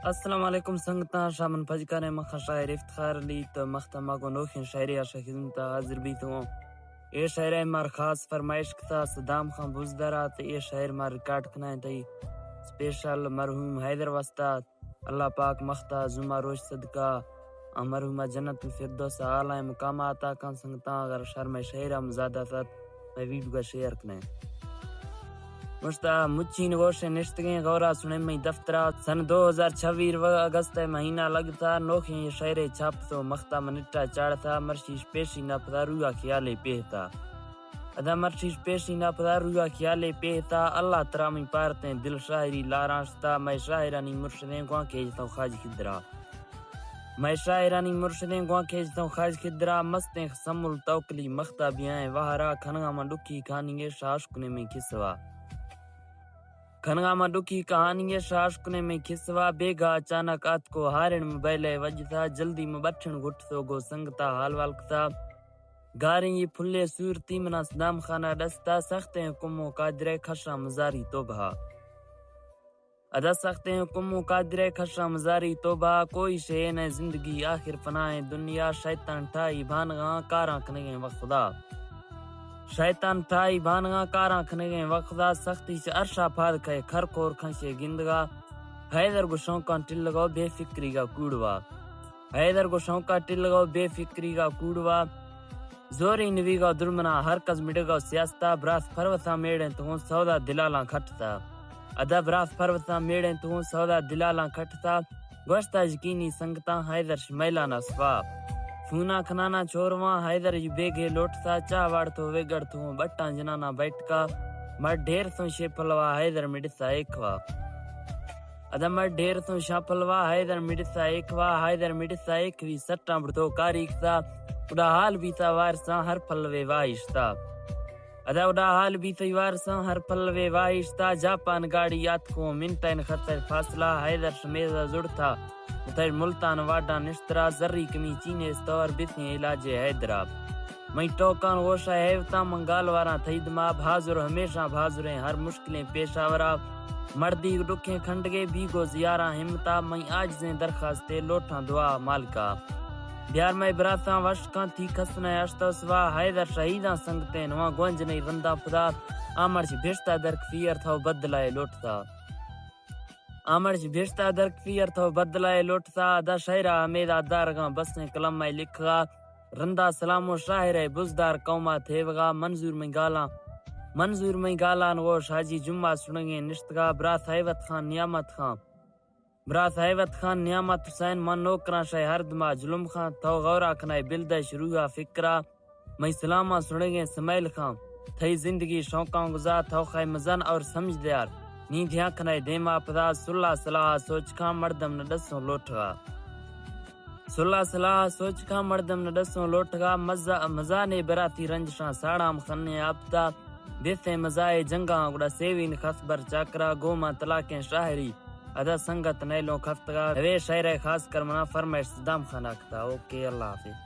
السلام علیکم سنگتا شامن پجکانے مخا شاعر افتخار لی تو مختمہ کو نوخین شاعری آشاکیزن تا حاضر بیت ہوں. یہ شاعر مار خاص فرمائش کتا صدام خان بزدارا تو یہ شاعر مار ریکارڈ کنائیں تی سپیشل مرحوم حیدر واسطہ اللہ پاک مختا زما روش صدقہ مرحومہ جنت الفردوس اعلی مقامات کان سنگتا اگر شرم شاعرہ مزادہ تھا میں ویڈیو کا شیئر کنائیں مشتا مچی نگوش نشتگیں غورا سنے میں دفترہ سن 2026 اگست مہینہ لگتا نوکھیں یہ شاعر چھاپ تو مختا منٹا چاڑ تھا مرشیش پیشی نہ پتا رویا خیالے پیہتا ادا مرشیش پیشی نہ پتا رویا خیالے پیہتا اللہ ترامی پارتیں دل شاعری لارانشتا میں شاعرانی مرشدیں گواں کھیجتا ہوں خاج خدرہ میں شاعرانی مرشدیں گواں کھیجتا ہوں خاج خدرہ مستیں خسم التوکلی مختا بیائیں وہرا کھنگا من ڈکی کھانیے شاش کنے میں کسوا کھنگا میں ڈکی کہانی شاش کنے میں کھسوا بیگا اچانک آت کو ہارن موبائلے وجتا جلدی مبٹھن گھٹ تو گو سنگتا حال والکتا گاریں یہ پھلے صورتی منا صدام خانہ ڈستا سختیں حکموں قادر خشا مزاری توبہ ادا سختیں حکموں قادر خشا مزاری توبہ کوئی شے نہ زندگی آخر فنائیں دنیا شیطان ٹھائی بھانگاں کاراں کھنگیں وخدا شیطان ٹھائی بھانگاں کاراں کھنگیں وخدا سختی سے عرشہ پھاد کھے کھر کور کھنشے گندگا حیدر کو شوقاں ٹل گو بے فکری کا کوڑوا حیدر کو شوقاں ٹل گو بے فکری کا کوڑوا زوری نوی گا درمنا ہر کز مڈ گا سیاستا براس پروتا میڑیں تو سودا دلالاں کھٹتا ادا براس پروتا میڑیں تو سودا دلالاں کھٹتا گوشتا یقینی سنگتا حیدر شمیلا نصفا فونا کھنانا چھورواں حیدر جی بیگے لوٹتا چاہ واڑ تو ویگڑ تو بٹاں جنانا بیٹھ کا مر ڈھیر تو شیپلوا حیدر مڈسا ایکوا ادا مر ڈھیر تو شاپلوا حیدر مڈسا ایکوا حیدر مڈسا ایکوی سٹاں بڑتو کاریکتا اڈا حال بیتا وارساں ہر پلوے وائشتا ادا اڈا حال بیتا وارساں ہر پلوے وائشتا جاپان گاڑی یات کو منٹین خطر فاصلہ حیدر شمیزہ زڑتا متر ملتان واڈا نشترا زری کمی چینے استور بسیں علاج حیدرہ میں ٹوکان ووشا ہیوتا منگال واراں تھیدما بھازر ہمیشہ بھازریں ہر مشکلیں پیش آورا مردی ڈکھیں کھنڈگے بیگو زیاراں ہمتا میں آجزیں درخواستے لوٹاں دعا مالکا بیار میں براتاں وشکاں تھی کھسنے اشتو سوا حیدر شہیداں سنگتیں نواں گونج نہیں رندہ پدا آمر چی بھیشتا درک فیر تھو بدلائے لوٹتا آمر چی بھیشتا درک فیر تھو بدلائے لوٹتا دا شاعرہ امیدہ دارگاں بسیں کلم میں لکھگا رندہ سلام و شاعر بزدار قوما تھیوگا منظور میں گالان گوش حاجی جمعہ سنگیں نشتگا برات حیوت خان نیامت حسین من نوکراں شاہ ہردما ظلم خان تو غورا کھنائے بلدہ شروع فکرہ میں سلامہ سنگیں سمیل خان تھئی زندگی شوقاں گزا تو خائے مزن اور سمجھ دیار نیندیاں کھنائے دیما پدا صلح صلاح سوچ کھاں مردم نڈسوں لوٹگا صلح صلاح سوچ کھاں مردم نڈسوں لوٹگا مزہ نے براتی رنجشاں ساڑام خنے آپتا دیتے مزائے جنگاں گڑا سیوین خصبر چاکرا گوما طلاقیں شاہری ادا سنگت نیلوں کھفتگا ہوے شاعر خاص کر منا فرمائش صدام خان آکھتا اوکے اللہ حافظ.